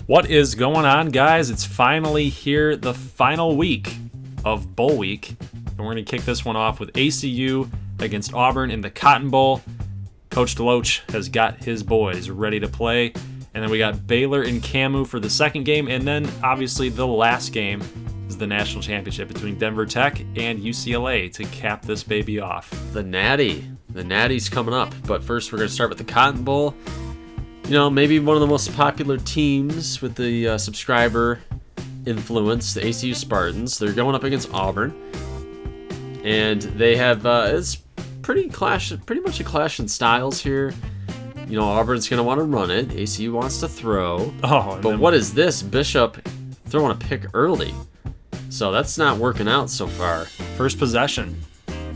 What is going on, guys? It's finally here, the final week of Bowl Week. And we're going to kick this one off with ACU against Auburn in the Cotton Bowl. Coach DeLoach has got his boys ready to play. And then we got Baylor and KAMU for the second game. And then, obviously, the last game is the national championship between Denver Tech and UCLA to cap this baby off. The Natty's coming up. But first, we're going to start with the Cotton Bowl. You know, maybe one of the most popular teams with the subscriber influence, the ACU Spartans. They're going up against Auburn. And they have, it's pretty much a clash in styles here. You know, Auburn's going to want to run it. ACU wants to throw. But what is this? Bishop throwing a pick early. So that's not working out so far. First possession.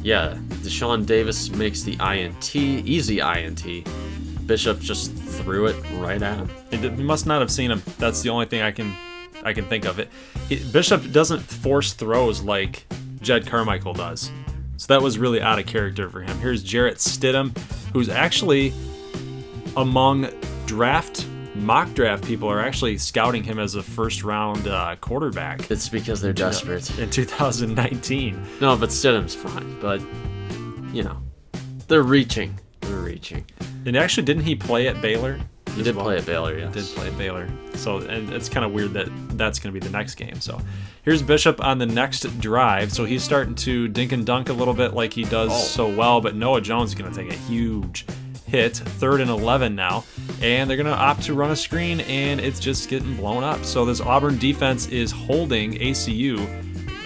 Yeah, Deshaun Davis makes the INT, easy INT. Bishop just threw it right at him. He must not have seen him. That's the only thing I can think of. Bishop doesn't force throws like Jed Carmichael does. So that was really out of character for him. Here's Jarrett Stidham, who's actually among mock draft people are actually scouting him as a first round quarterback. It's because they're desperate. In 2019. No, but Stidham's fine. But, you know, they're reaching. And actually, didn't he play at Baylor? He did play at Baylor, yes. He did play at Baylor. So, and it's kind of weird that that's going to be the next game. So, here's Bishop on the next drive. So, he's starting to dink and dunk a little bit like he does so well. But Noah Jones is going to take a huge hit. 3rd and 11 now. And they're going to opt to run a screen, and it's just getting blown up. So, this Auburn defense is holding ACU.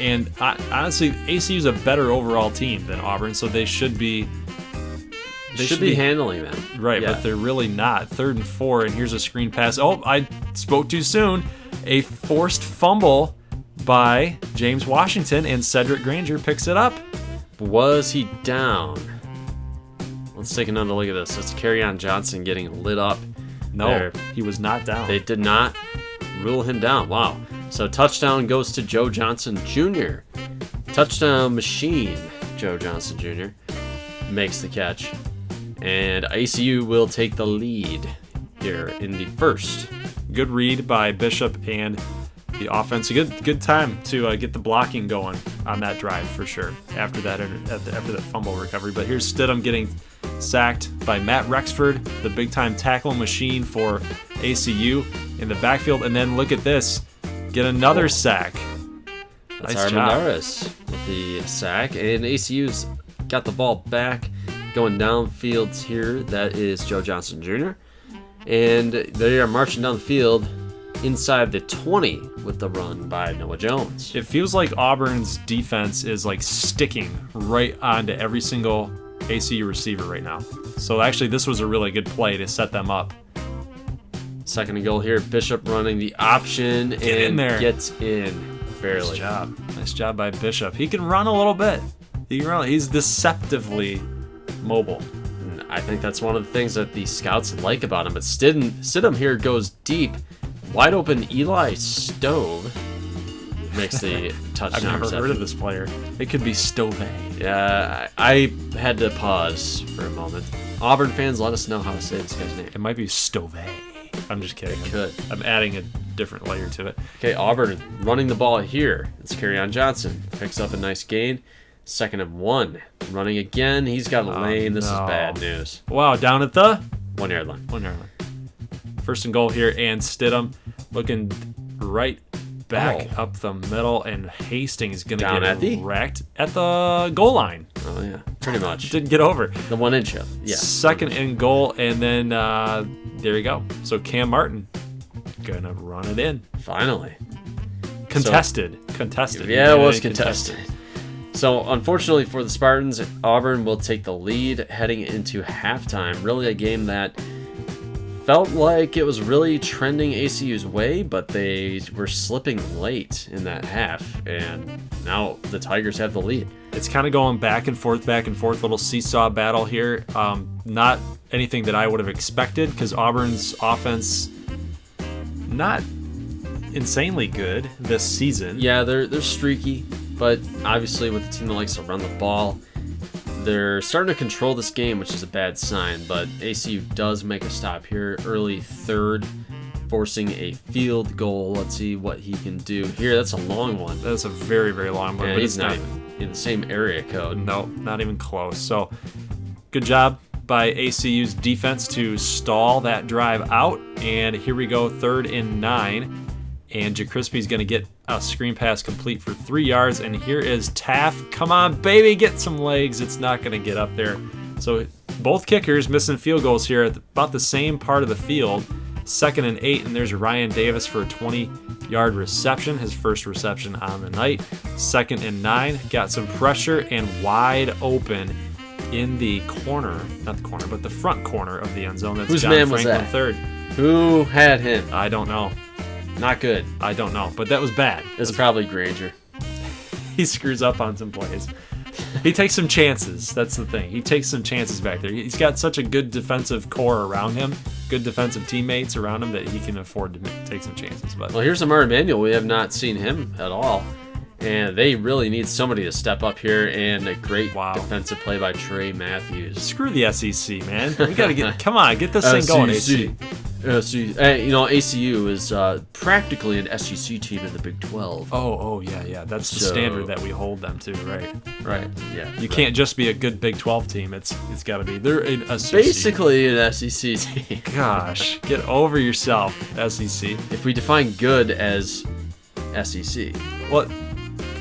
And honestly, ACU is a better overall team than Auburn. So, they should be... They should be handling them. Right, yeah. But they're really not. 3rd and 4, and here's a screen pass. Oh, I spoke too soon. A forced fumble by James Washington, and Cedric Granger picks it up. Was he down? Let's take another look at this. It's Kerryon Johnson getting lit up. No, there. He was not down. They did not rule him down. Wow. So touchdown goes to Joe Johnson Jr. Touchdown machine. Joe Johnson Jr. makes the catch. And ACU will take the lead here in the first. Good read by Bishop and the offense. A good time to get the blocking going on that drive for sure. After that fumble recovery. But here's Stidham getting sacked by Matt Rexford, the big time tackle machine for ACU in the backfield. And then look at this, get another sack. That's nice Armendariz with the sack, and ACU's got the ball back. Going downfield here, that is Joe Johnson Jr. And they are marching down the field inside the 20 with the run by Noah Jones. It feels like Auburn's defense is like sticking right onto every single ACU receiver right now. So actually, this was a really good play to set them up. Second and goal here, Bishop running the option and gets in barely. Nice job by Bishop. He can run a little bit. He's deceptively mobile. And I think that's one of the things that the scouts like about him. But Stidham here goes deep. Wide open Eli Stove makes the touchdown. I've never heard of this player. It could be Stove. Yeah, I had to pause for a moment. Auburn fans, let us know how to say this guy's name. It might be Stove. I'm just kidding. It could. I'm adding a different layer to it. Okay, Auburn running the ball here. It's Kerryon Johnson. Picks up a nice gain. 2nd and 1. Running again. He's got a lane. This is bad news. Wow, down at the 1 yard line. 1 yard line. 1st and goal here, and Stidham looking right back up the middle, and Hastings going to get wrecked at the goal line. Oh, yeah. Pretty much. Didn't get over. The 1 inch up. Yeah. 2nd and goal, and then there you go. So Cam Martin going to run it in. Finally. Contested. Yeah, it was contested. So, unfortunately for the Spartans, Auburn will take the lead heading into halftime. Really a game that felt like it was really trending ACU's way, but they were slipping late in that half, and now the Tigers have the lead. It's kind of going back and forth, little seesaw battle here. Not anything that I would have expected, because Auburn's offense not insanely good this season. Yeah, they're streaky. But obviously with a team that likes to run the ball, they're starting to control this game, which is a bad sign. But ACU does make a stop here. Early 3rd, forcing a field goal. Let's see what he can do here. That's a long one. That's a very, very long one. Yeah, but he's it's not even in the same area code. No, not even close. So good job by ACU's defense to stall that drive out. And here we go, 3rd and 9. And JaCrispy's going to get a screen pass complete for 3 yards. And here is Taft. Come on, baby, get some legs. It's not going to get up there. So both kickers missing field goals here at about the same part of the field. 2nd and 8, and there's Ryan Davis for a 20-yard reception, his first reception on the night. 2nd and 9, got some pressure and wide open in the corner, not the corner, but the front corner of the end zone. That's Whose John man was Franklin that? third. Who had him? I don't know. Not good. I don't know, but that was bad. It's probably Granger. He screws up on some plays. He takes some chances. That's the thing. He takes some chances back there. He's got such a good defensive core around him, good defensive teammates around him that he can afford to take some chances. But Well, here's Amar Emanuel. We have not seen him at all. And they really need somebody to step up here, and a great defensive play by Trey Matthews. Screw the SEC, man. We got to come on, get this thing going, ACU. ACU is practically an SEC team in the Big 12. Oh, yeah. That's the standard that we hold them to, right? Yeah. You can't just be a good Big 12 team. It's got to be. They're an SEC. Basically an SEC team. Gosh, get over yourself, SEC. If we define good as SEC. Well,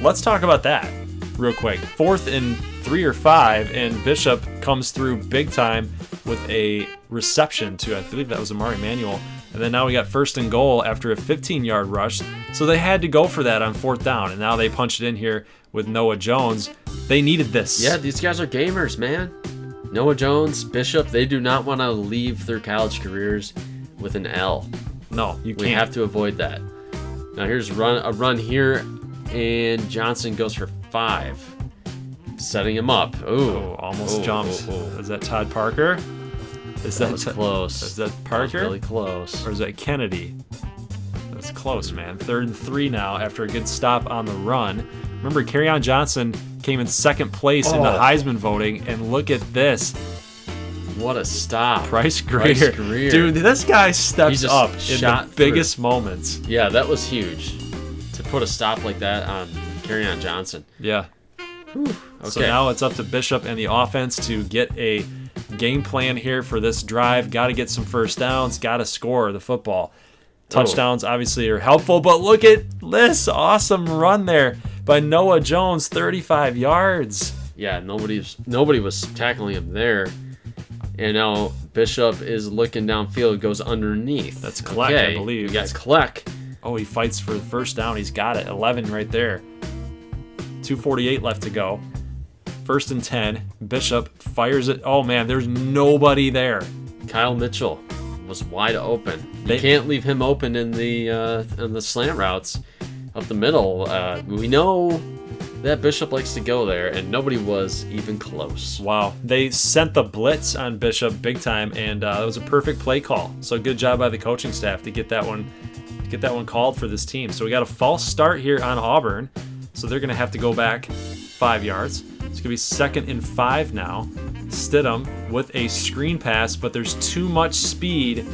let's talk about that real quick. 4th and 3 or 5, and Bishop comes through big time with a reception to, I believe that was Amari Emanuel. And then now we got 1st and goal after a 15-yard rush. So they had to go for that on 4th down, and now they punch it in here with Noah Jones. They needed this. Yeah, these guys are gamers, man. Noah Jones, Bishop, they do not want to leave their college careers with an L. No, you can't. We have to avoid that. Now here's a run here, and Johnson goes for 5. Setting him up. Ooh, almost jumped. Is that Todd Parker? That was close. Is that Parker? That was really close. Or is that Kennedy? That's close, man. 3rd and 3 now after a good stop on the run. Remember, Kerryon Johnson came in 2nd place in the Heisman voting, and look at this. What a stop. Bryce Greer. Dude, this guy steps up in the biggest moments. Yeah, that was huge. To put a stop like that on Kerryon Johnson. Yeah. Whew. Okay. So now it's up to Bishop and the offense to get a game plan here for this drive. Got to get some first downs. Got to score the football. Touchdowns obviously are helpful, but look at this awesome run there by Noah Jones, 35 yards. Yeah, nobody was tackling him there. And now Bishop is looking downfield, goes underneath. That's Kleck, I believe. We got Kleck. Oh, he fights for the first down. He's got it. 11 right there. 2:48 left to go. 1st and 10. Bishop fires it. Oh, man, there's nobody there. Kyle Mitchell was wide open. You can't leave him open in the slant routes up the middle. We know that Bishop likes to go there, and nobody was even close. Wow. They sent the blitz on Bishop big time, and that was a perfect play call. So good job by the coaching staff to get that one called for this team. So we got a false start here on Auburn, so they're going to have to go back 5 yards. It's going to be 2nd and 5 now. Stidham with a screen pass, but there's too much speed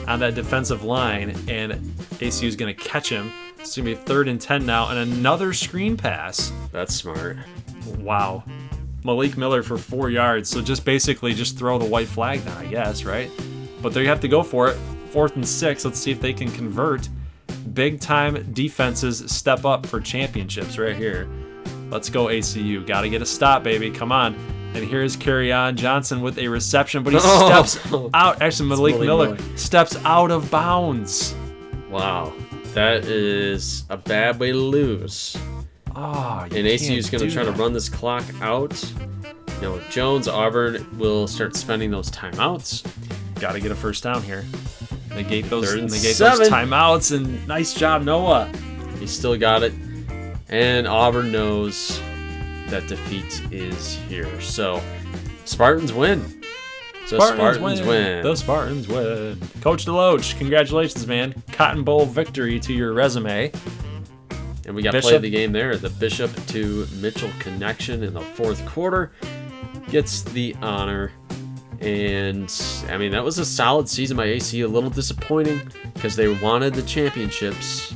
on that defensive line, and ACU is going to catch him. It's going to be 3rd and 10 now, and another screen pass. That's smart. Wow. Malik Miller for 4 yards, so just basically just throw the white flag now, I guess, right? But they have to go for it. 4th and 6. Let's see if they can convert. Big-time defenses step up for championships right here. Let's go, ACU. Got to get a stop, baby. Come on. And here's Kerryon Johnson with a reception, but he steps out. Actually, Malik Miller steps out of bounds. Wow. That is a bad way to lose. Oh, and ACU is going to try to run this clock out. Noah Jones, Auburn will start spending those timeouts. Got to get a first down here. Negate those those timeouts, and nice job, Noah. He still got it. And Auburn knows that defeat is here. So, Spartans win. Spartans win. The Spartans win. Coach Deloach, congratulations, man. Cotton Bowl victory to your resume. And we got play of the game there. The Bishop to Mitchell connection in the 4th quarter gets the honor. And, I mean, that was a solid season by ACU. A little disappointing because they wanted the championships.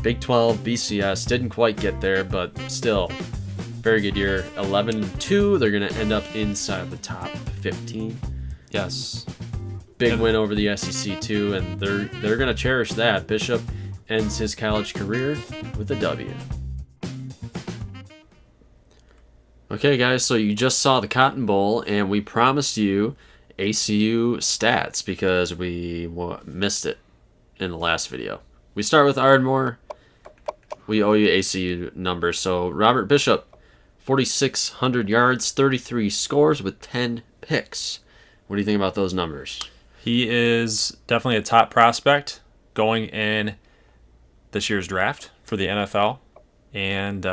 Big 12, BCS, didn't quite get there, but still, very good year. 11-2, they're going to end up inside the top 15. Yes. Big win over the SEC, too, and they're going to cherish that. Bishop ends his college career with a W. Okay, guys, so you just saw the Cotton Bowl, and we promised you ACU stats because we missed it in the last video. We start with Ardmore. We owe you ACU numbers. So Robert Bishop, 4,600 yards, 33 scores with 10 picks. What do you think about those numbers? He is definitely a top prospect going in this year's draft for the NFL. And,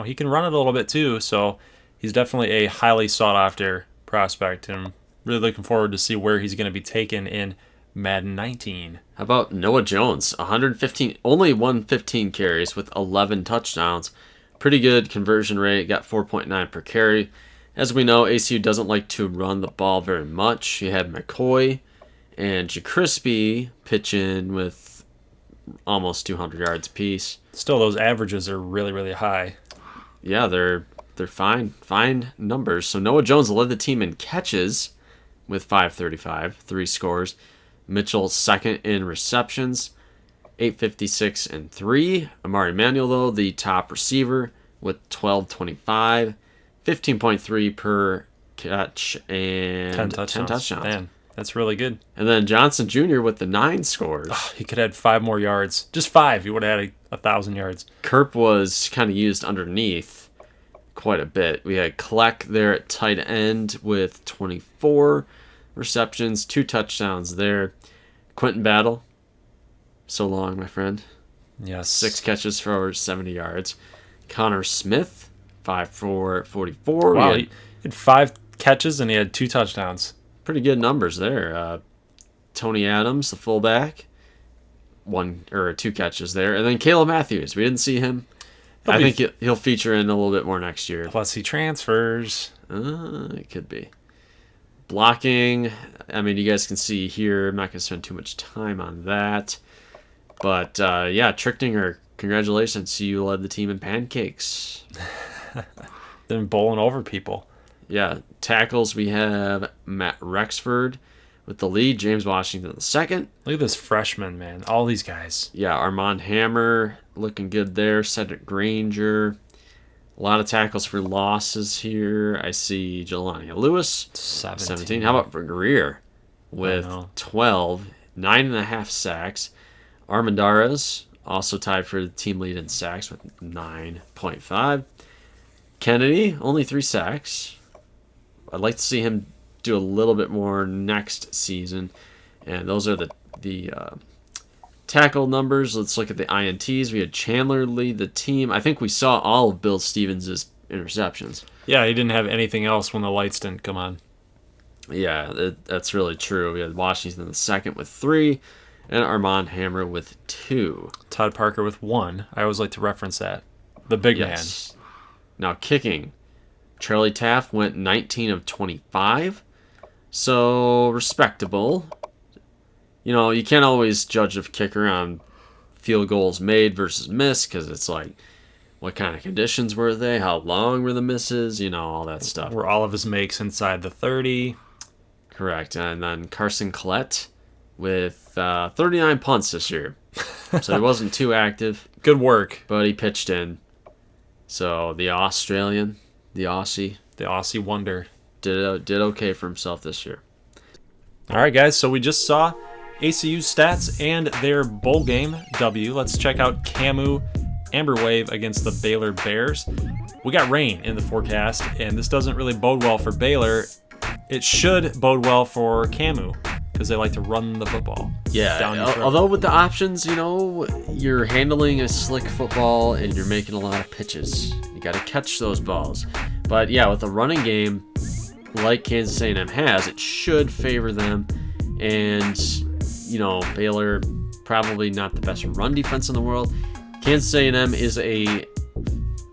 he can run it a little bit too. So he's definitely a highly sought-after prospect. And really looking forward to see where he's going to be taken in Madden 19. How about Noah Jones? Only 115 carries with 11 touchdowns. Pretty good conversion rate. Got 4.9 per carry. As we know, ACU doesn't like to run the ball very much. You had McCoy and JaCrispy pitch in with almost 200 yards apiece. Still, those averages are really, really high. Yeah, they're fine numbers. So Noah Jones led the team in catches with 535, 3 scores. Mitchell second in receptions, 856 and 3. Amari Manuel, though, the top receiver with 1225, 15.3 per catch, and 10 touchdowns. Man, that's really good. And then Johnson Jr. with the 9 scores. He could have had 5 more yards. Just 5. He would have had 1,000 yards. Kerp was kind of used underneath quite a bit. We had Kleck there at tight end with 24 receptions, 2 touchdowns there. Quentin Battle, so long, my friend. Yes. 6 catches for over 70 yards. Connor Smith, 5 for 44. Wow, he had 5 catches and he had 2 touchdowns. Pretty good numbers there. Tony Adams, the fullback, 2 catches there. And then Caleb Matthews, we didn't see him. I think he'll feature in a little bit more next year. Plus he transfers. It could be. Blocking, I mean, you guys can see here. I'm not going to spend too much time on that. But, Trichtinger, congratulations. You led the team in pancakes. Then bowling over people. Yeah, tackles, we have Matt Rexford with the lead. James Washington the second. Look at this freshman, man. All these guys. Yeah, Armand Hammer looking good there. Cedric Granger. A lot of tackles for losses here. I see Jelani Lewis, 17. How about Greer with 12, 9.5 sacks. Armendariz also tied for the team lead in sacks with 9.5. Kennedy, only 3 sacks. I'd like to see him do a little bit more next season. And those are the tackle numbers. Let's look at the INTs. We had Chandler lead the team. I think we saw all of Bill Stevens' interceptions. Yeah, he didn't have anything else when the lights didn't come on. Yeah, that's really true. We had Washington the second with 3, and Armand Hammer with 2. Todd Parker with 1. I always like to reference that. The big man. Now kicking. Charlie Taft went 19 of 25. So respectable. You can't always judge a kicker on field goals made versus missed because it's like, what kind of conditions were they? How long were the misses? All that stuff. Were all of his makes inside the 30? Correct. And then Carson Collette with 39 punts this year. So he wasn't too active. Good work. But he pitched in. So the Aussie wonder did okay for himself this year. All right, guys. So we just saw ACU stats and their bowl game W. Let's check out KAMU Amber Wave against the Baylor Bears. We got rain in the forecast, and this doesn't really bode well for Baylor. It should bode well for KAMU because they like to run the football. Yeah, although with the options, you're handling a slick football and you're making a lot of pitches. You got to catch those balls. But yeah, with a running game like Kansas A&M has, it should favor them. And, Baylor probably not the best run defense in the world. Kansas A&M is a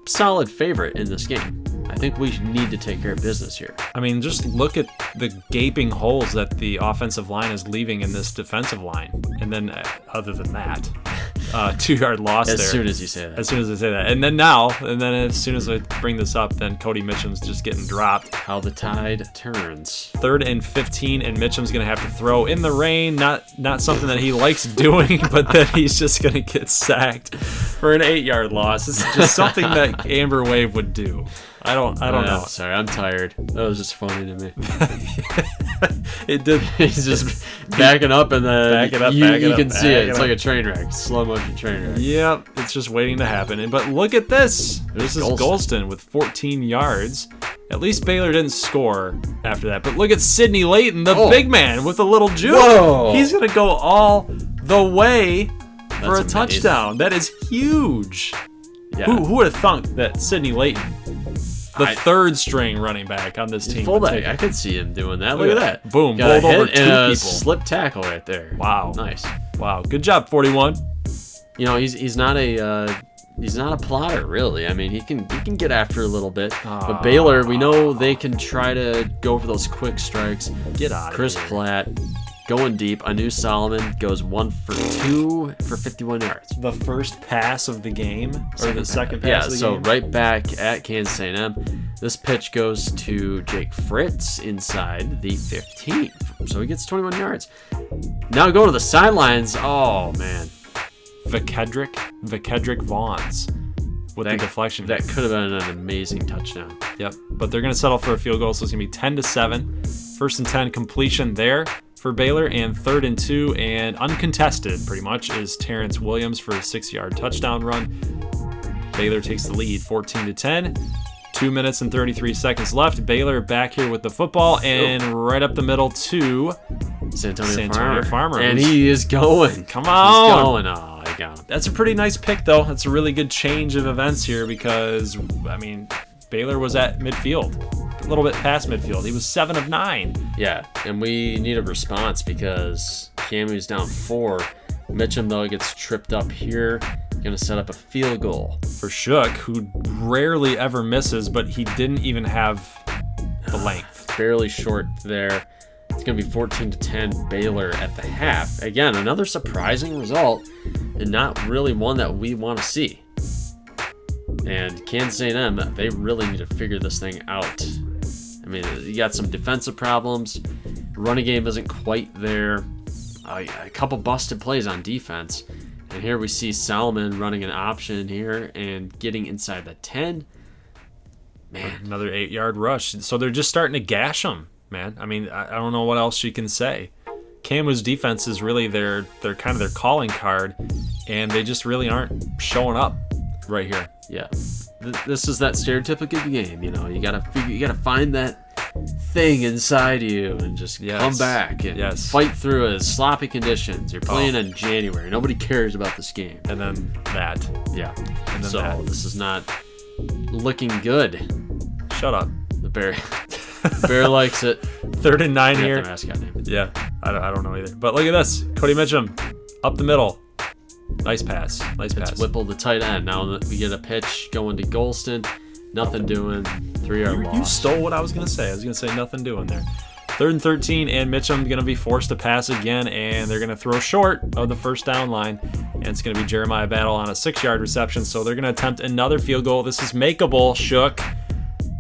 solid favorite in this game. I think think we need to take care of business here. I mean, just look at the gaping holes that the offensive line is leaving in this defensive line. And then, other than that, 2-yard loss there. As soon as you say that. As soon as I say that. And then as soon as I bring this up, then Cody Mitchum's just getting dropped. How the tide turns. 3rd and 15, and Mitchum's going to have to throw in the rain. Not something that he likes doing, but then he's just going to get sacked for an 8-yard loss. It's just something that Amber Wave would do. I don't know. Sorry, I'm tired. That was just funny to me. It did. He's just backing up, and then you can see it. It's like a train wreck, slow motion train wreck. Yep, it's just waiting to happen. But look at this. This is Golston with 14 yards. At least Baylor didn't score after that. But look at Sidney Layton, the big man with a little juke. Whoa. He's going to go all the way for a touchdown. That is huge. Yeah. Who would have thunk that Sidney Layton, the 3rd string running back on this team, fullback? I could see him doing that. Look at that. Boom. Got bowled over 2 people. Slip tackle right there. Wow. Nice. Wow. Good job, 41. You know, he's not a plotter, really. I mean, he can get after a little bit. But Baylor, we know they can try to go for those quick strikes. Get out of Chris here. Platt going deep. Anu Solomon goes 1 for 2 for 51 yards. The first pass of the game, or the second pass of the game? So right back at Kansas A&M. This pitch goes to Jake Fritz inside the 15. So he gets 21 yards. Now go to the sidelines. Oh, man. Vakedrick Vaughns with the deflection. That could have been an amazing touchdown. Yep, but they're going to settle for a field goal, so it's going to be 10-7. 1st and 10 completion there for Baylor, and 3rd and 2 and uncontested pretty much is Terrence Williams for a 6-yard touchdown run. Baylor takes the lead 14-10. 2 minutes and 33 seconds left. Baylor back here with the football, and right up the middle to Santonio Farmer. And he is going. Come on. He's going. Oh, I got him. That's a pretty nice pick, though. That's a really good change of events here because, I mean, Baylor was at midfield, a little bit past midfield. He was 7 of 9. Yeah, and we need a response because KAMU's down 4. Mitchum, though, gets tripped up here. Going to set up a field goal. For Shook, who rarely ever misses, but he didn't even have the length. Barely short there. It's going to be 14-10 Baylor at the half. Again, another surprising result, and not really one that we want to see. And Kansas A&M, they really need to figure this thing out. I mean, you got some defensive problems. Running game isn't quite there. A couple busted plays on defense. And here we see Solomon running an option here and getting inside the 10. Man. Another 8-yard rush. So they're just starting to gash them, man. I mean, I don't know what else you can say. KAMU's defense is really their kind of their calling card, and they just really aren't showing up right here. Yeah. This is that stereotypical game, you know. You gotta find that thing inside you and just come back and fight through it. Sloppy conditions. You're playing in January. Nobody cares about this game. And then that. Yeah. And then this is not looking good. Shut up. The Bear likes it. 3rd and 9 here. The mascot name. Yeah. I don't know either. But look at this. Cody Mitchum up the middle. Nice pass. It's Whipple, the tight end. Now we get a pitch going to Golston. Nothing doing. 3-yard loss. You stole what I was going to say. I was going to say nothing doing there. 3rd and 13, and Mitchum going to be forced to pass again, and they're going to throw short of the first down line. And it's going to be Jeremiah Battle on a 6-yard reception, so they're going to attempt another field goal. This is makeable, Shook,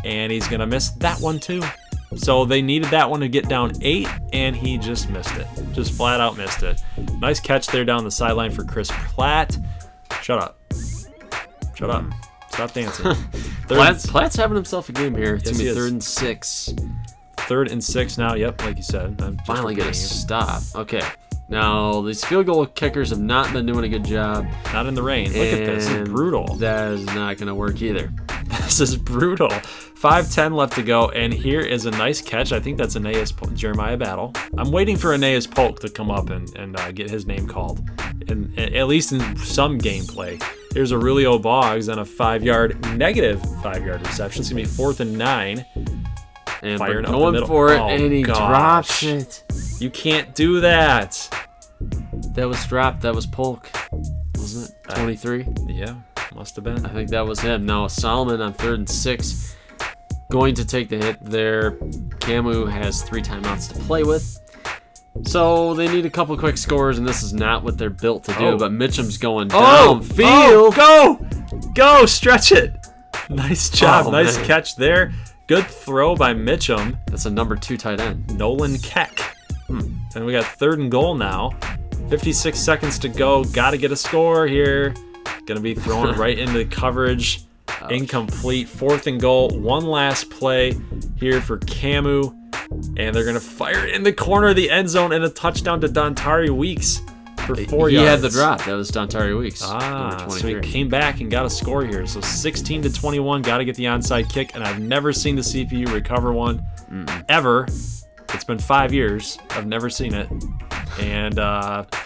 and he's going to miss that one too. So they needed that one to get down 8, and he just missed it. Just flat out missed it. Nice catch there down the sideline for Chris Platt. Shut up. Stop dancing. Platt's having himself a game here. It's Yes, going to be he 3rd and 6. 3rd and 6 now. Yep, like you said. Finally get a stop. Okay. Now, these field goal kickers have not been doing a good job. Not in the rain. Look at this. This is brutal. That is not going to work either. This is brutal. 5:10 left to go, and here is a nice catch. I think that's Jeremiah Battle. I'm waiting for Aeneas Polk to come up and get his name called, and at least in some gameplay. Here's Aurelio Boggs on a negative 5-yard reception. It's going to be 4th and 9. And firing going up the middle. for it, and he drops it. You can't do that. That was dropped. That was Polk, wasn't it? 23? Yeah, must have been. I think that was him. Now Solomon on 3rd and 6. going to take the hit there. KAMU has 3 timeouts to play with. So they need a couple quick scores, and this is not what they're built to do. But Mitchum's going downfield. Go! Stretch it. Nice job. Nice man. catch there. Good throw by Mitchum. That's a number 2 tight end. Nolan Keck. And we got 3rd and goal now. 56 seconds to go. Got to get a score here. Going to be thrown right into coverage. Ouch. Incomplete. 4th and goal. One last play here for KAMU. And they're going to fire it in the corner of the end zone and a touchdown to Dontari Weeks for 4 yards. He had the drop. That was Dontari Weeks. So he came back and got a score here. So 16-21. Got to get the onside kick. And I've never seen the CPU recover one ever. It's been 5 years. I've never seen it. And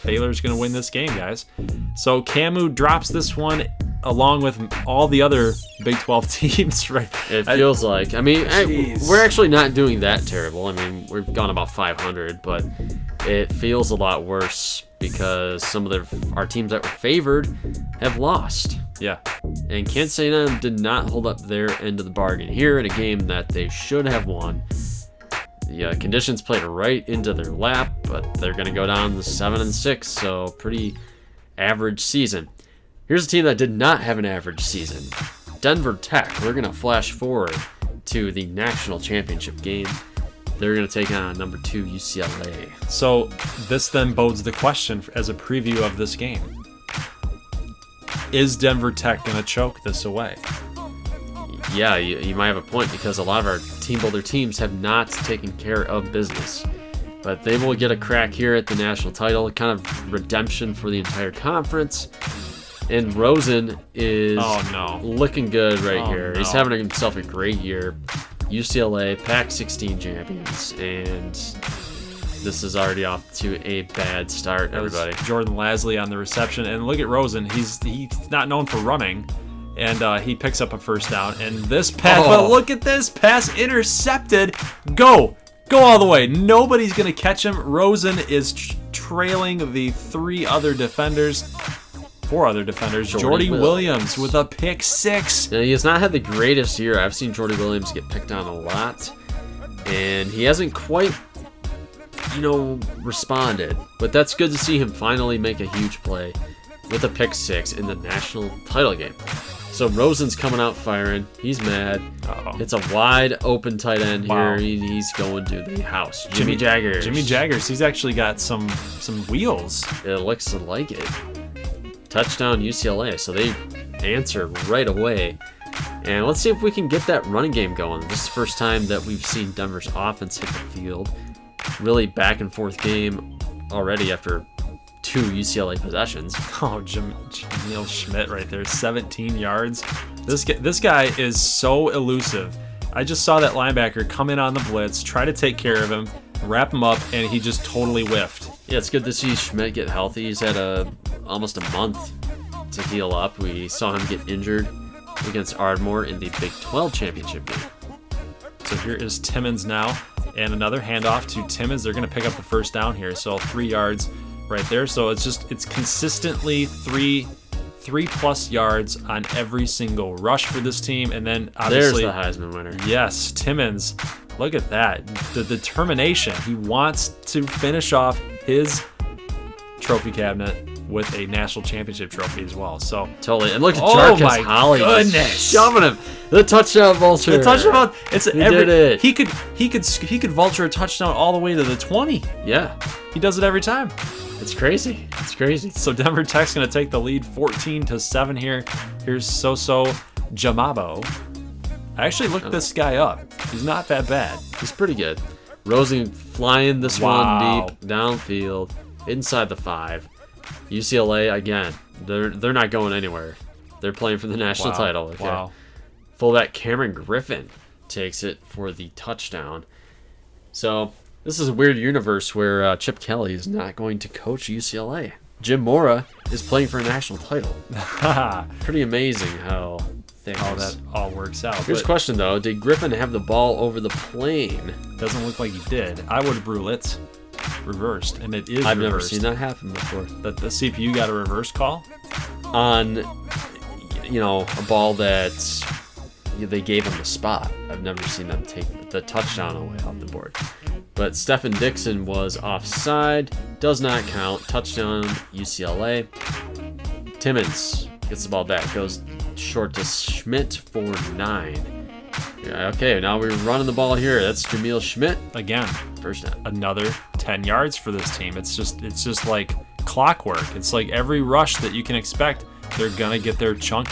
Baylor's going to win this game, guys. So KAMU drops this one along with all the other Big 12 teams, right? It feels like. I mean, we're actually not doing that terrible. I mean, we've gone about 500, but it feels a lot worse because some of our teams that were favored have lost. Yeah. And Kansas A&M did not hold up their end of the bargain here in a game that they should have won. The conditions played right into their lap, but they're going to go down to 7-6, so pretty average season. Here's a team that did not have an average season. Denver Tech. We're going to flash forward to the national championship game. They're going to take on number 2 UCLA. So this then bodes the question as a preview of this game. Is Denver Tech going to choke this away? Yeah, you might have a point because a lot of our team builder teams have not taken care of business. But they will get a crack here at the national title, kind of redemption for the entire conference. And Rosen is looking good here. He's having himself a great year. UCLA, Pac-16 champions, and this is already off to a bad start, everybody. Jordan Lasley on the reception, and look at Rosen. He's not known for running. And he picks up a first down. And this pass, but look at this pass intercepted. Go all the way. Nobody's going to catch him. Rosen is trailing the 4 other defenders. Jordy Williams with a pick 6. Now, he has not had the greatest year. I've seen Jordy Williams get picked on a lot. And he hasn't quite, responded. But that's good to see him finally make a huge play with a pick 6 in the national title game. So Rosen's coming out firing. He's mad. It's a wide open tight end here. He's going to the house. Jimmy Jaggers. He's actually got some wheels. It looks like it. Touchdown UCLA. So they answer right away. And let's see if we can get that running game going. This is the first time that we've seen Denver's offense hit the field. Really back and forth game already after 2 UCLA possessions. Jamil Schmidt right there, 17 yards. This guy is so elusive. I just saw that linebacker come in on the blitz, try to take care of him, wrap him up, and he just totally whiffed. Yeah, it's good to see Schmidt get healthy. He's had almost a month to heal up. We saw him get injured against Ardmore in the Big 12 championship game. So here is Timmons now, and another handoff to Timmons. They're going to pick up the first down here, so 3 yards right there. So it's consistently 3+ yards on every single rush for this team. And then obviously there's the Heisman winner. Yes, Timmons. Look at that. The determination. He wants to finish off his trophy cabinet with a national championship trophy as well. So totally. And look at Jarquez Holly shoving him. The touchdown vulture. The touchdown. Did it. He could vulture a touchdown all the way to the 20. Yeah. He does it every time. It's crazy. So Denver Tech's going to take the lead 14-7 here. Here's Soso Jamabo. I actually looked this guy up. He's not that bad. He's pretty good. Rosen flying this one deep downfield inside the 5. UCLA again. They're not going anywhere. They're playing for the national title. Okay. Wow. Fullback Cameron Griffin takes it for the touchdown. So this is a weird universe where Chip Kelly is not going to coach UCLA. Jim Mora is playing for a national title. Pretty amazing how that all works out. Here's a question though: did Griffin have the ball over the plane? Doesn't look like he did. I would have ruled it reversed, and it is. I've reversed. never seen that happen before. That the CPU got a reverse call on, a ball that's, they gave him the spot. I've never seen them take the touchdown away off the board. But Stephen Dixon was offside. Does not count. Touchdown, UCLA. Timmons gets the ball back. Goes short to Schmidt for 9. Yeah, okay, now we're running the ball here. That's Jameel Schmidt. Again, first down. Another 10 yards for this team. It's just like clockwork. It's like every rush that you can expect, they're gonna get their chunk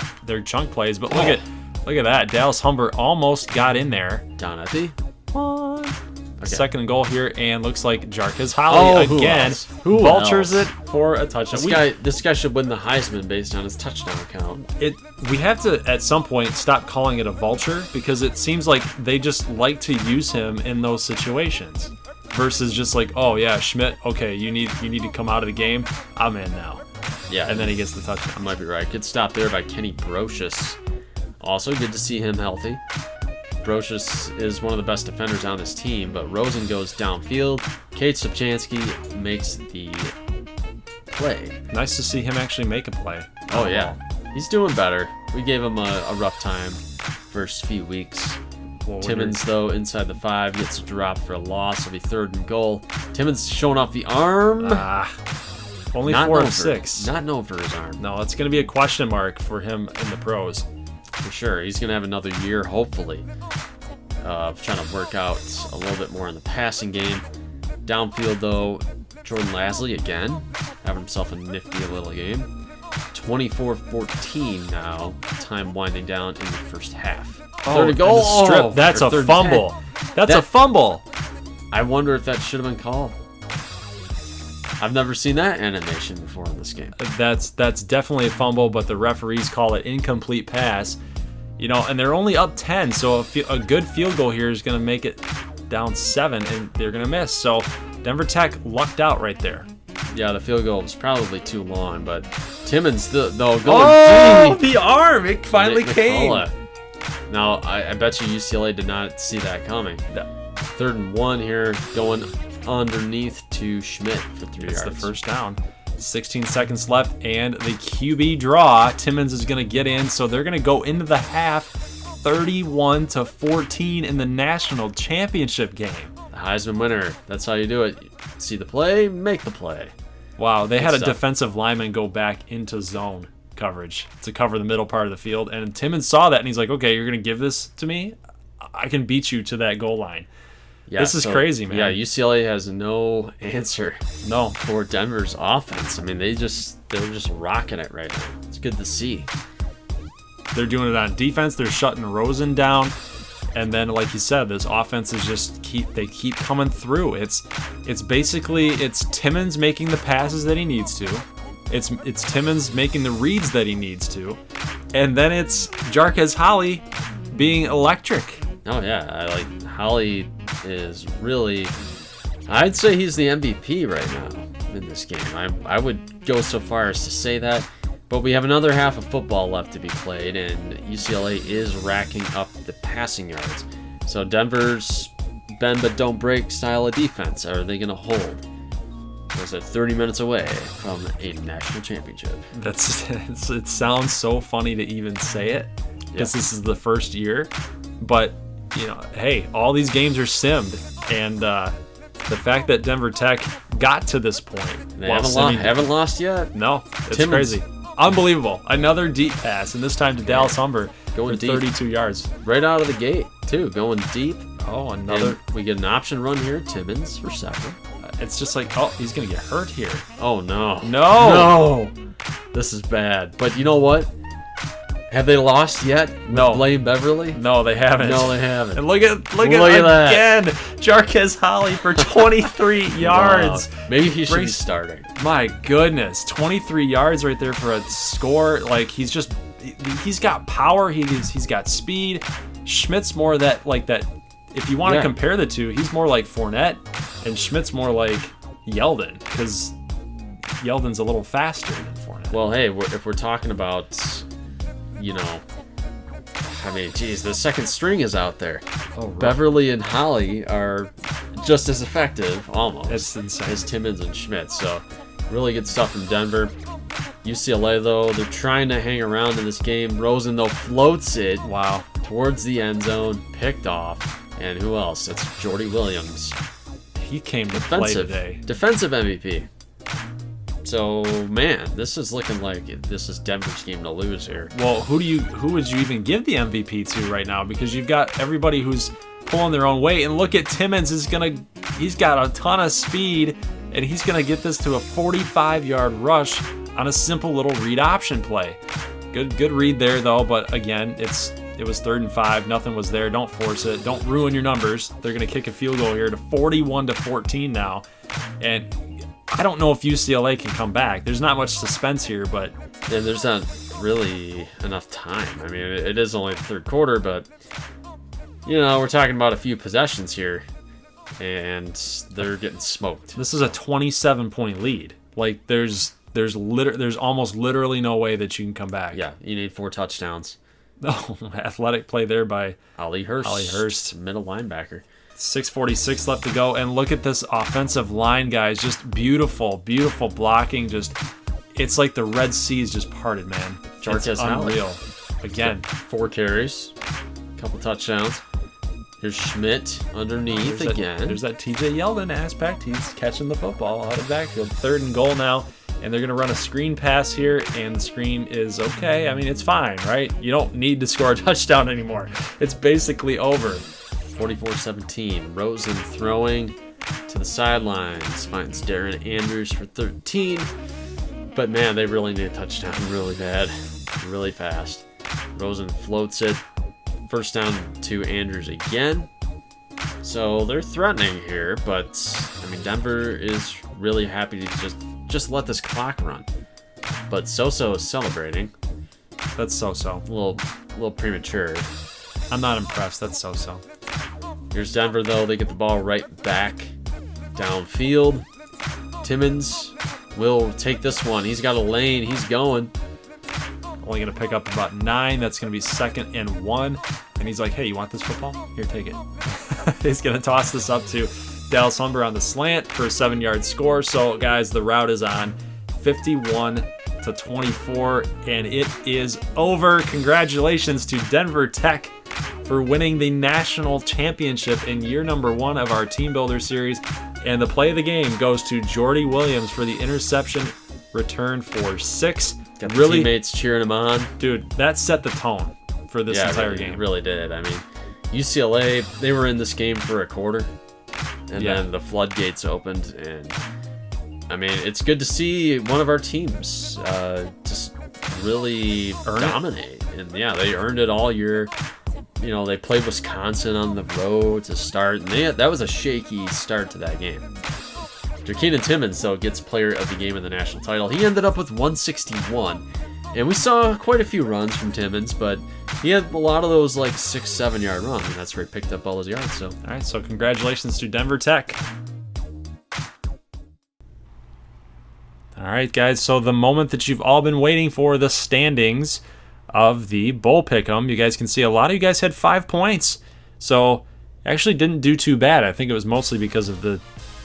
plays. But look at that. Dallas Humber almost got in there. Donathy. Okay. Second and goal here, and looks like Jarquez Holly again vultures it for a touchdown. This guy should win the Heisman based on his touchdown count. We have to at some point stop calling it a vulture, because it seems like they just like to use him in those situations, versus just like, oh yeah, Schmidt, okay, you need to come out of the game. I'm in now. Yeah, and then he gets the touchdown. I might be right. Good stop there by Kenny Brocious. Also good to see him healthy. Brocious is one of the best defenders on this team, but Rosen goes downfield. Kate Stupchansky makes the play. Nice to see him actually make a play. Oh, yeah. He's doing better. We gave him a rough time first few weeks. Timmons, though, inside the 5, gets a drop for a loss. It'll be 3rd and goal. Timmons showing off the arm. Only 4 of 6. Not known for his arm. No, it's going to be a question mark for him in the pros. For sure. He's going to have another year, hopefully, of trying to work out a little bit more in the passing game. Downfield, though, Jordan Lasley again, having himself a nifty little game. 24-14 now, time winding down in the first half. Third and goal. Strip. That's a fumble. That's a fumble. I wonder if that should have been called. I've never seen that animation before in this game. That's definitely a fumble, but the referees call it incomplete pass. You know, and they're only up 10, so a good field goal here is going to make it down 7, and they're going to miss. So Denver Tech lucked out right there. Yeah, the field goal was probably too long, but Timmons, though, going deep. The arm! It finally came. Now, I bet you UCLA did not see that coming. 3rd and 1 here, going underneath to Schmidt for 3 yards. It's the first down. 16 seconds left, and the QB draw. Timmons is going to get in, so they're going to go into the half 31-14 in the national championship game. The Heisman winner. That's how you do it. See the play, make the play. Wow, they had a defensive lineman go back into zone coverage to cover the middle part of the field, and Timmons saw that, and he's like, okay, you're going to give this to me? I can beat you to that goal line. Yeah, this is crazy, man. Yeah, UCLA has no answer for Denver's offense. I mean, they're just rocking it right now. It's good to see. They're doing it on defense. They're shutting Rosen down. And then, like you said, this offense is just keep coming through. It's basically Timmons making the passes that he needs to. It's Timmons making the reads that he needs to. And then it's Jarquez Holly being electric. Oh yeah, Holly is really, I'd say he's the MVP right now in this game. I would go so far as to say that, but we have another half of football left to be played, and UCLA is racking up the passing yards. So Denver's bend but don't break style of defense, are they going to hold? Was it 30 minutes away from a national championship? It sounds so funny to even say it, because this is the first year, but you know, hey, all these games are simmed, and the fact that Denver Tech got to this point, they haven't lost yet. No, it's crazy, unbelievable. Another deep pass, and this time to Dallas Humber going deep, 32 yards, right out of the gate too, going deep. Oh, another. And we get an option run here. Timmons for 2nd. It's just like, oh, he's gonna get hurt here. Oh no, no, this is bad. But you know what? Have they lost yet? No. Blaine Beverly? No, they haven't. No, they haven't. And look at that again. Jarquez Holly for 23 yards. Wow. Maybe he should be starting. My goodness, 23 yards right there for a score. Like he's got power. He's got speed. Schmidt's more that. If you want to compare the two, he's more like Fournette, and Schmidt's more like Yeldon, because Yeldon's a little faster than Fournette. Well, hey, if we're talking about, you know, I mean, geez, the second string is out there. Oh, right. Beverly and Holly are just as effective, almost, as Timmons and Schmidt. So, really good stuff from Denver. UCLA, though, they're trying to hang around in this game. Rosen, though, floats it. Wow. towards the end zone, picked off. And who else? It's Jordy Williams. He came to play today. Defensive MVP. So, man, this is looking like this is Denver's game to lose here. Well, who would you even give the MVP to right now? Because you've got everybody who's pulling their own weight. And look at Timmons he's got a ton of speed, and he's gonna get this to a 45-yard rush on a simple little read option play. Good read there though, but again, it was 3rd and 5. Nothing was there. Don't force it. Don't ruin your numbers. They're gonna kick a field goal here to 41-14 now, and I don't know if UCLA can come back. There's not much suspense here, but there's not really enough time. I mean, it is only the 3rd quarter, but we're talking about a few possessions here, and they're getting smoked. This is a 27-point lead. Like there's almost literally no way that you can come back. Yeah, you need 4 touchdowns. Oh, athletic play there by Ollie Hurst, middle linebacker. 6:46 left to go, and look at this offensive line, guys. Just beautiful, beautiful blocking. It's like the Red Sea's just parted, man. It's unreal. Again, 4 carries, couple touchdowns. Here's Schmidt underneath again. There's that TJ Yeldon aspect. He's catching the football out of the backfield. 3rd and goal now, and they're going to run a screen pass here, and the screen is okay. I mean, it's fine, right? You don't need to score a touchdown anymore. It's basically over. 44-17. Rosen throwing to the sidelines. Finds Darren Andrews for 13. But, man, they really need a touchdown really bad, really fast. Rosen floats it. 1st down to Andrews again. So they're threatening here, but, I mean, Denver is really happy to just let this clock run. But So-So is celebrating. That's So-So. A little premature. I'm not impressed. That's So-So. Here's Denver, though. They get the ball right back downfield. Timmons will take this one. He's got a lane. He's going. Only going to pick up about 9. That's going to be 2nd and 1. And he's like, hey, you want this football? Here, take it. He's going to toss this up to Dallas Humber on the slant for a 7-yard score. So, guys, the route is on 51-24, and it is over. Congratulations to Denver Tech for winning the national championship in year number 1 of our Team Builder series. And the play of the game goes to Jordy Williams for the interception return for 6. Got the teammates cheering him on. Dude, that set the tone for this entire game. It really did. I mean, UCLA, they were in this game for a quarter, and then the floodgates opened. And, I mean, it's good to see one of our teams just really dominate. And, they earned it all year. They played Wisconsin on the road to start, and that was a shaky start to that game. Ja'Keenan Timmons, though, gets player of the game in the national title. He ended up with 161, and we saw quite a few runs from Timmons, but he had a lot of those 6-7 yard runs, and that's where he picked up all his yards. So, all right, so congratulations to Denver Tech. All right, guys, so the moment that you've all been waiting for, the standings of the Bowl Pick'em. You guys can see a lot of you guys had 5 points, so actually didn't do too bad. I think it was mostly because of the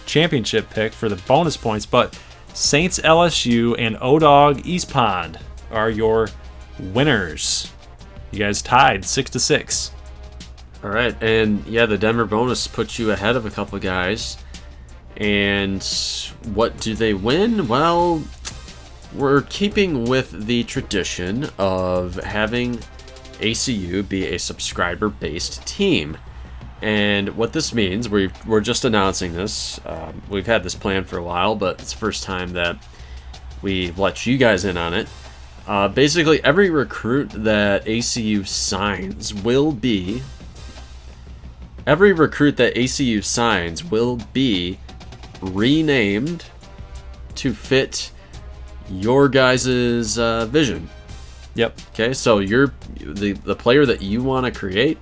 championship pick for the bonus points, but Saints LSU and O-Dog East Pond are your winners. You guys tied 6-6. All right, and the Denver bonus puts you ahead of a couple guys. And what do they win? Well, we're keeping with the tradition of having ACU be a subscriber-based team. And what this means, we're just announcing this. We've had this plan for a while, but it's the first time that we've let you guys in on it. Basically, every recruit that ACU signs will be renamed to fit your guys' vision. Yep. Okay, so the player that you want to create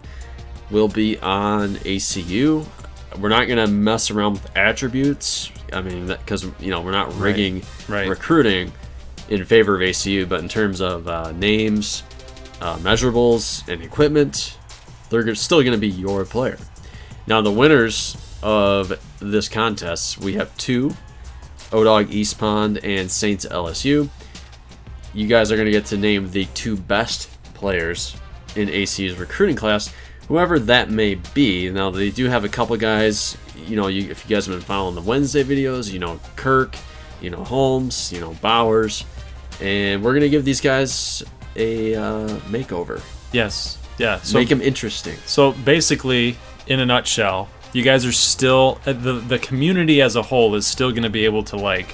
will be on ACU. We're not going to mess around with attributes. I mean, because we're not rigging recruiting in favor of ACU, but in terms of names, measurables, and equipment, they're still going to be your player. Now, the winners of this contest, we have 2, O-Dog East Pond and Saints LSU. You guys are going to get to name the 2 best players in ACU's recruiting class, whoever that may be. Now, they do have a couple guys, if you guys have been following the Wednesday videos, Kirk, Holmes, Bowers, and we're going to give these guys a makeover. Yes. Yeah. So make them interesting. So basically, in a nutshell, you guys are still, the community as a whole is still going to be able to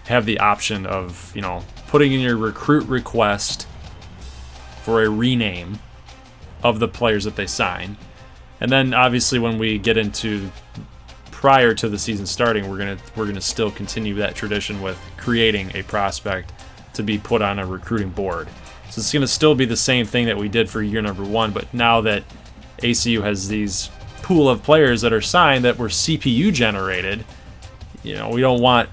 have the option of, putting in your recruit request for a rename of the players that they sign. And then obviously when we get into prior to the season starting, we're gonna still continue that tradition with creating a prospect to be put on a recruiting board. So it's gonna still be the same thing that we did for year number 1, but now that ACU has these pool of players that are signed that were CPU generated, we don't want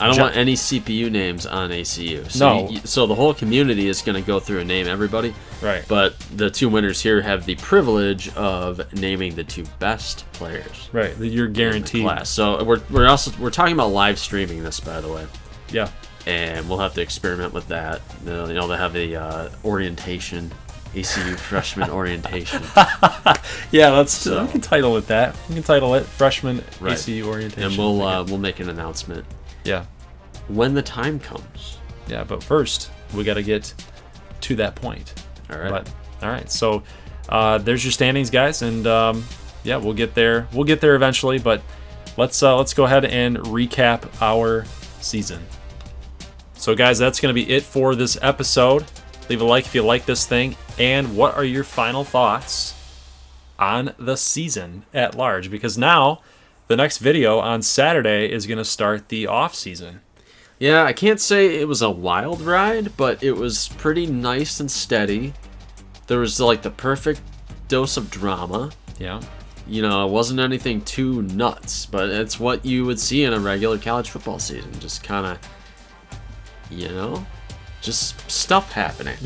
I don't want any CPU names on ACU. No. So the whole community is going to go through and name everybody. Right. But the 2 winners here have the privilege of naming the 2 best players. Right. You're guaranteed. In the class. So we're talking about live streaming this, by the way. Yeah. And we'll have to experiment with that. They have a orientation, ACU freshman orientation. Yeah, we can title it that. We can title it freshman ACU orientation. And we'll make an announcement. Yeah. When the time comes. Yeah, but first we got to get to that point. All right. All right. So there's your standings, guys, and we'll get there. We'll get there eventually, but let's go ahead and recap our season. So, guys, that's going to be it for this episode. Leave a like if you like this thing, and what are your final thoughts on the season at large? Because now the next video on Saturday is going to start the off season. Yeah, I can't say it was a wild ride, but it was pretty nice and steady. There was the perfect dose of drama. Yeah. It wasn't anything too nuts, but it's what you would see in a regular college football season. Just kind of, just stuff happening.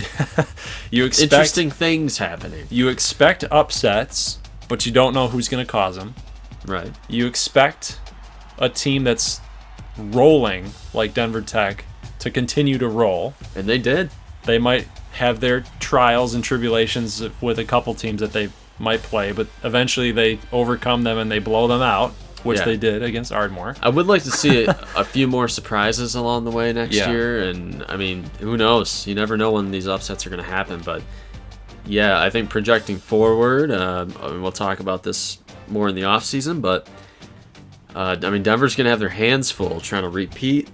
Interesting things happening. You expect upsets, but you don't know who's going to cause them. Right. You expect a team that's rolling like Denver Tech to continue to roll. And they did. They might have their trials and tribulations with a couple teams that they might play, but eventually they overcome them and they blow them out, which they did against Ardmore. I would like to see a few more surprises along the way next year. And, who knows? You never know when these upsets are going to happen. But, yeah, I think projecting forward, we'll talk about this more in the offseason, but Denver's going to have their hands full trying to repeat,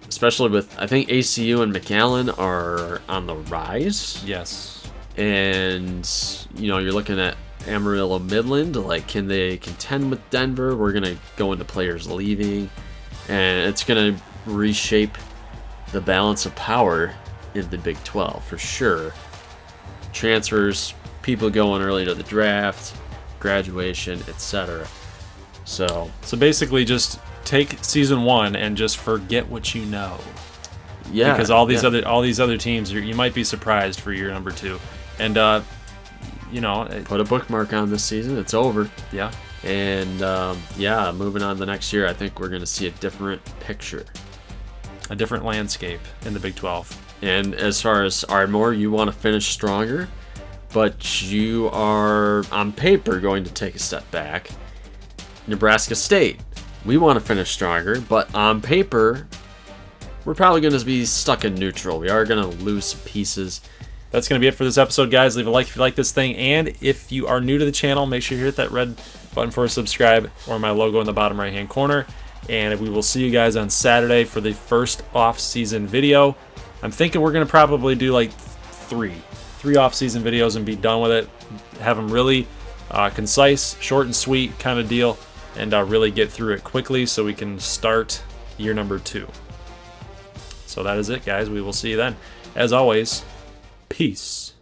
especially with, I think ACU and McAllen are on the rise. Yes. And, you're looking at Amarillo Midland, can they contend with Denver? We're going to go into players leaving, and it's going to reshape the balance of power in the Big 12 for sure. Transfers, people going early to the draft, graduation, etc. So basically just take season 1 and just forget what you know. Yeah. Because all these other teams, you might be surprised for year number 2. And put a bookmark on this season. It's over. Yeah. And moving on to the next year, I think we're going to see a different picture. A different landscape in the Big 12. And as far as Ardmore, you want to finish stronger, but you are, on paper, going to take a step back. Nebraska State, we want to finish stronger, but on paper, we're probably going to be stuck in neutral. We are going to lose some pieces. That's going to be it for this episode, guys. Leave a like if you like this thing, and if you are new to the channel, make sure you hit that red button for a subscribe or my logo in the bottom right-hand corner. And we will see you guys on Saturday for the first off-season video. I'm thinking we're going to probably do three off-season videos and be done with it. Have them really concise, short and sweet kind of deal, and really get through it quickly so we can start year number 2. So that is it, guys. We will see you then. As always, peace.